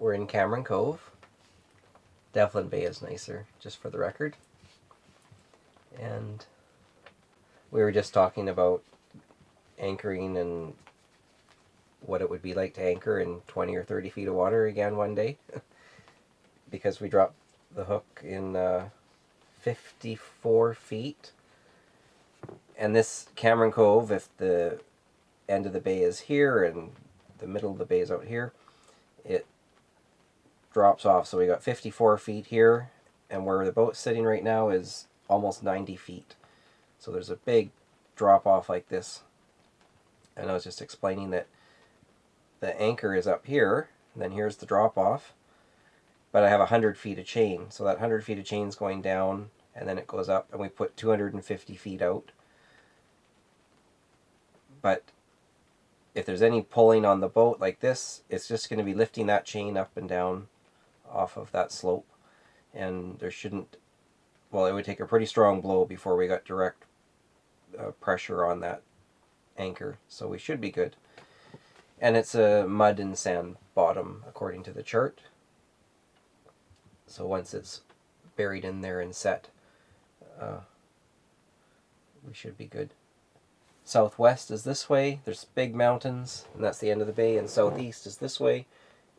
We're in Cameron Cove. Devlin Bay is nicer, just for the record. And we were just talking about anchoring and what it would be like to anchor in 20 or 30 feet of water again one day. Because we dropped the hook in 54 feet. And this Cameron Cove, if the end of the bay is here and the middle of the bay is out here, it drops off. So we got 54 feet here, and where the boat's sitting right now is almost 90 feet. So there's a big drop off like this. And I was just explaining that the anchor is up here, and then here's the drop off. But I have 100 feet of chain, so that 100 feet of chain is going down, and then it goes up, and we put 250 feet out. But if there's any pulling on the boat like this, it's just going to be lifting that chain up and down off of that slope. And there shouldn't, well, it would take a pretty strong blow before we got direct pressure on that anchor, so we should be good. And it's a mud and sand bottom according to the chart. So once it's buried in there and set, we should be good. Southwest is this way, there's big mountains, and that's the end of the bay, and southeast is this way,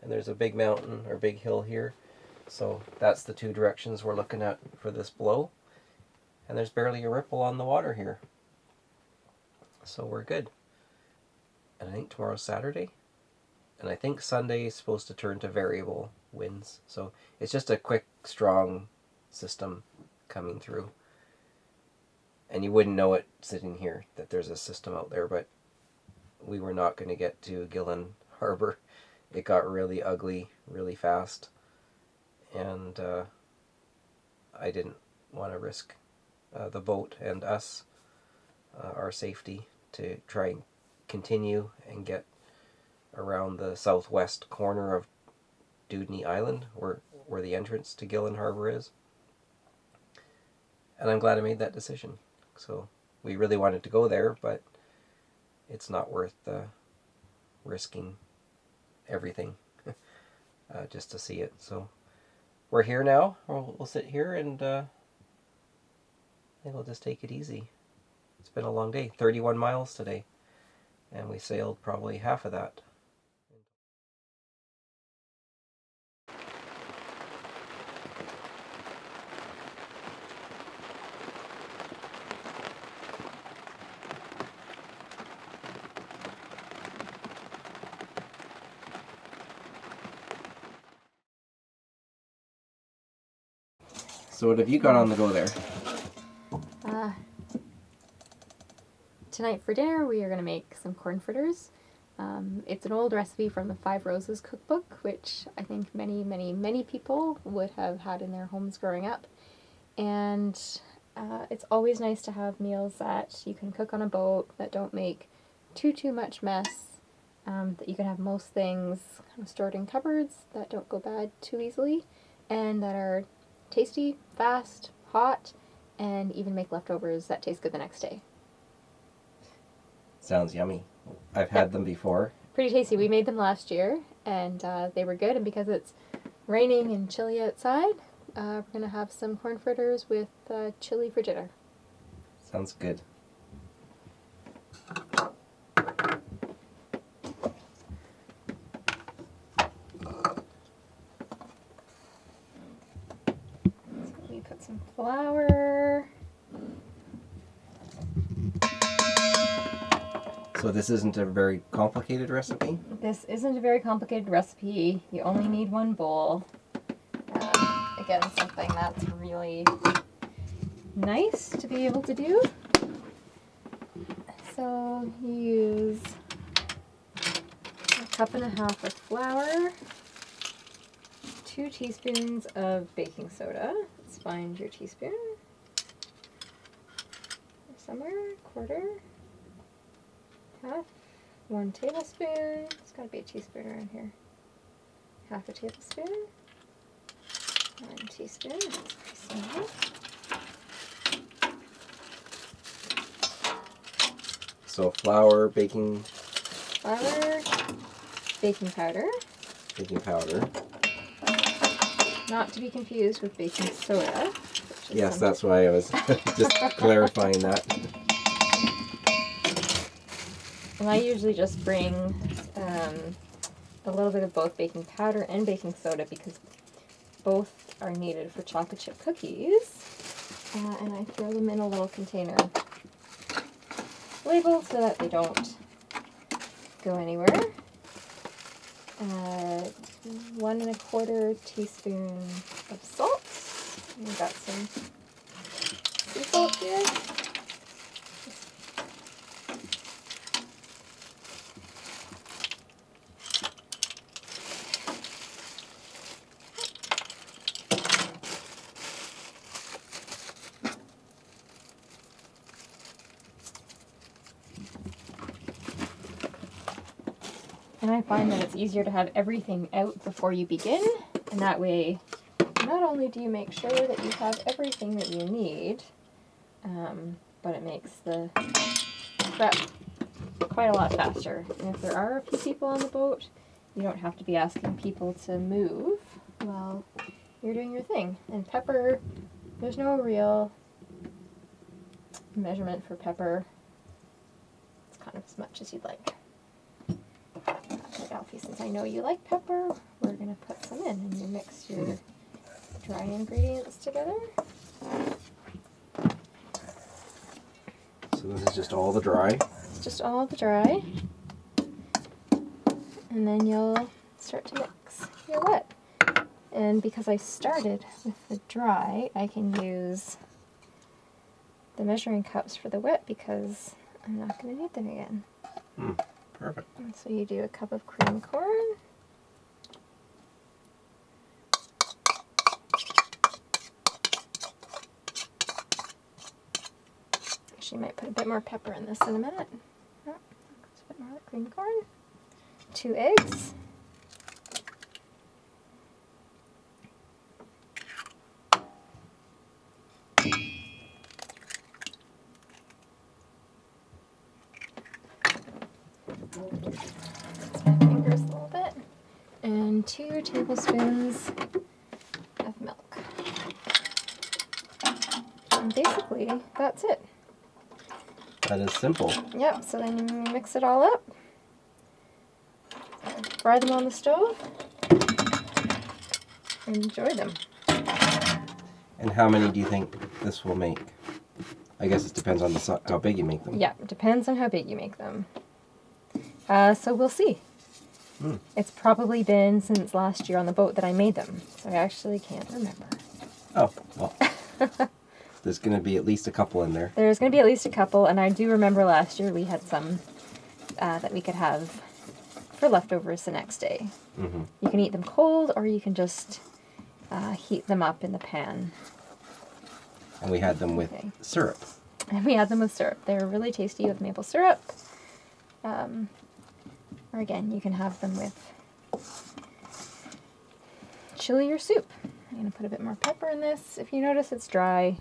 and there's a big mountain or big hill here. So that's the two directions we're looking at for this blow. And there's barely a ripple on the water here. So we're good. And I think tomorrow's Saturday. And I think Sunday is supposed to turn to variable winds. So it's just a quick, strong system coming through. And you wouldn't know it sitting here that there's a system out there, but we were not going to get to Gillen Harbor. It got really ugly really fast. And I didn't want to risk the boat and us, our safety, to try and continue and get around the southwest corner of Dudney Island, where the entrance to Gillen Harbor is. And I'm glad I made that decision. So we really wanted to go there, but it's not worth risking everything just to see it. So we're here now. We'll sit here and I think we'll just take it easy. It's been a long day, 31 miles today, and we sailed probably half of that. So what have you got on the go there? Tonight for dinner we are going to make some corn fritters. It's an old recipe from the Five Roses cookbook, which I think many people would have had in their homes growing up. And it's always nice to have meals that you can cook on a boat that don't make too much mess, that you can have most things kind of stored in cupboards that don't go bad too easily, and that are tasty, fast, hot, and even make leftovers that taste good the next day. Sounds yummy. I've had them before. Pretty tasty. We made them last year, and they were good. And because it's raining and chilly outside, we're going to have some corn fritters with chili for dinner. Sounds good. So we put some flour. So this isn't a very complicated recipe? This isn't a very complicated recipe. You only need one bowl. Again, something that's really nice to be able to do. So you use a cup and a half of flour, 2 teaspoons of baking soda. Let's find your teaspoon. Somewhere, quarter. Half, 1 tablespoon. There's got to be a teaspoon around here. Half a tablespoon. 1 teaspoon. That's pretty simple. So flour, baking Flour, baking powder, powder, Not to be confused with baking soda. Yes, that's why I was just clarifying that. And I usually just bring a little bit of both baking powder and baking soda because both are needed for chocolate chip cookies. And I throw them in a little container labeled so that they don't go anywhere. 1 1/4 teaspoon of salt. We've got some sea salt here. And I find that it's easier to have everything out before you begin, and that way not only do you make sure that you have everything that you need, but it makes the prep quite a lot faster. And if there are a few people on the boat, you don't have to be asking people to move while you're doing your thing. And pepper, there's no real measurement for pepper. It's kind of as much as you'd like. Alfie, since I know you like pepper, we're going to put some in and you mix your dry ingredients together. So this is just all the dry? It's just all the dry. And then you'll start to mix your wet. And because I started with the dry, I can use the measuring cups for the wet because I'm not going to need them again. Perfect. And so you do a cup of cream corn. Actually, might put a bit more pepper in this in a minute. Oh, it's a bit more like cream corn. 2 eggs. Fingers a little bit. And 2 tablespoons of milk. And basically, that's it. That is simple. Yep, so then you mix it all up. Fry them on the stove. And enjoy them. And how many do you think this will make? I guess it depends on how big you make them. Yeah, it depends on how big you make them. So we'll see. It's probably been since last year on the boat that I made them, so I actually can't remember. Oh, well. There's going to be at least a couple in there. There's going to be at least a couple, and I do remember last year we had some that we could have for leftovers the next day. Mm-hmm. You can eat them cold, or you can just heat them up in the pan. And we had them with syrup. And we had them with syrup. They're really tasty with maple syrup. Or again, you can have them with chili or soup. I'm going to put a bit more pepper in this. If you notice it's dry,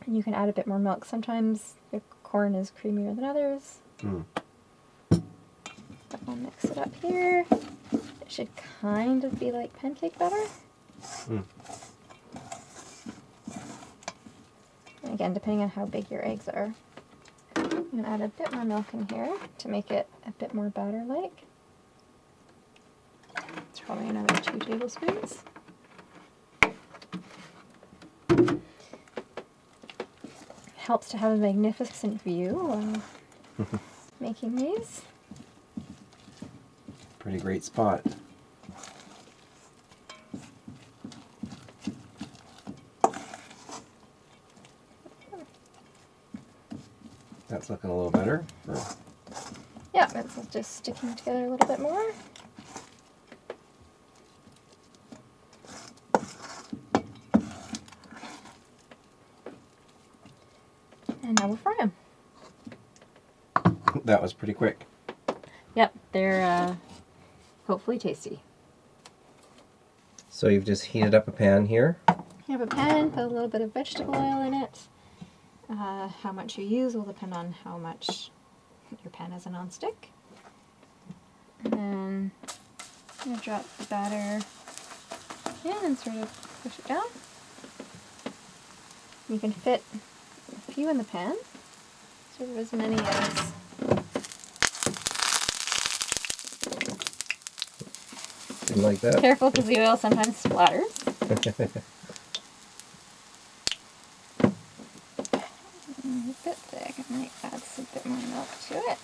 you can add a bit more milk. Sometimes your corn is creamier than others. But I'll mix it up here. It should kind of be like pancake batter. And again, depending on how big your eggs are. I'm going to add a bit more milk in here to make it a bit more batter-like. It's probably another 2 tablespoons. It helps to have a magnificent view while making these. Pretty great spot. That's looking a little better. Yeah, it's just sticking together a little bit more. And now we'll fry them. That was pretty quick. Yep, they're hopefully tasty. So you've just heated up a pan here. You have a pan, put a little bit of vegetable oil in it. How much you use will depend on how much your pan is a non-stick. And then I'm going to drop the batter in and sort of push it down. You can fit a few in the pan, sort of as many as Didn't like that. careful because the oil sometimes splatters. A bit thick. I might add a bit more milk to it.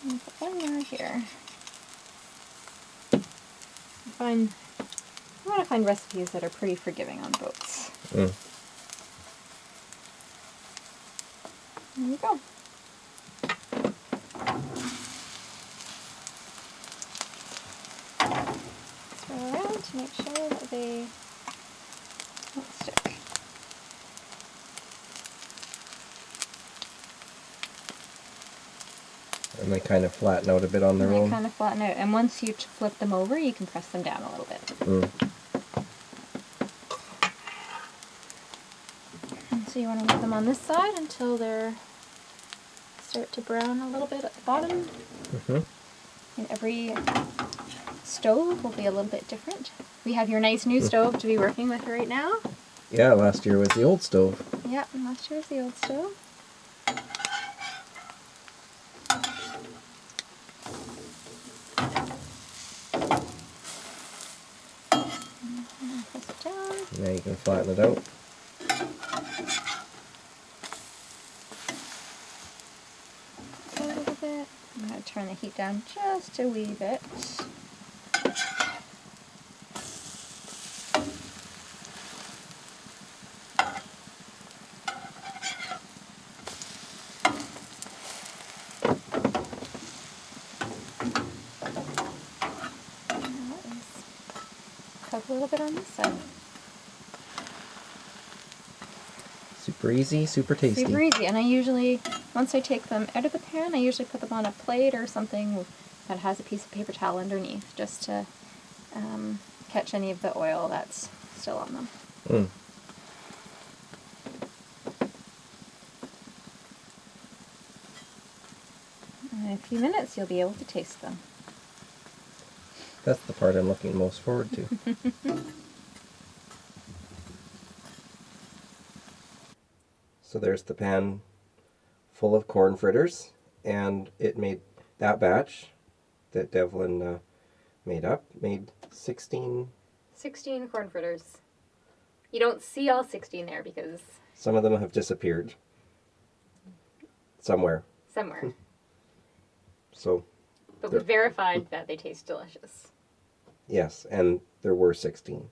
And put one more here. I want to find recipes that are pretty forgiving on boats. Mm. There you go. Swirl around to make sure that they don't stick. And they kind of flatten out a bit on their And they own. kind of flatten out. And once you flip them over, you can press them down a little bit. Mm. And so you want to leave them on this side until they're start to brown a little bit at the bottom. Mm-hmm. And every stove will be a little bit different. We have your nice new stove to be working with right now. Yeah, last year was the old stove. Yeah, and last year was the old stove. And press it down. Now you can flatten it out. A little bit. I'm going to turn the heat down just a wee bit. Cook a little bit on this side. Super easy, super tasty. Super easy, and I usually, once I take them out of the pan, I usually put them on a plate or something that has a piece of paper towel underneath, just to catch any of the oil that's still on them. Mm. In a few minutes, you'll be able to taste them. That's the part I'm looking most forward to. So there's the pan full of corn fritters, and it made that batch that Devlin made 16. 16 corn fritters. You don't see all 16 there because Some of them have disappeared somewhere. somewhere. So But we verified that they taste delicious. yes, and there were 16.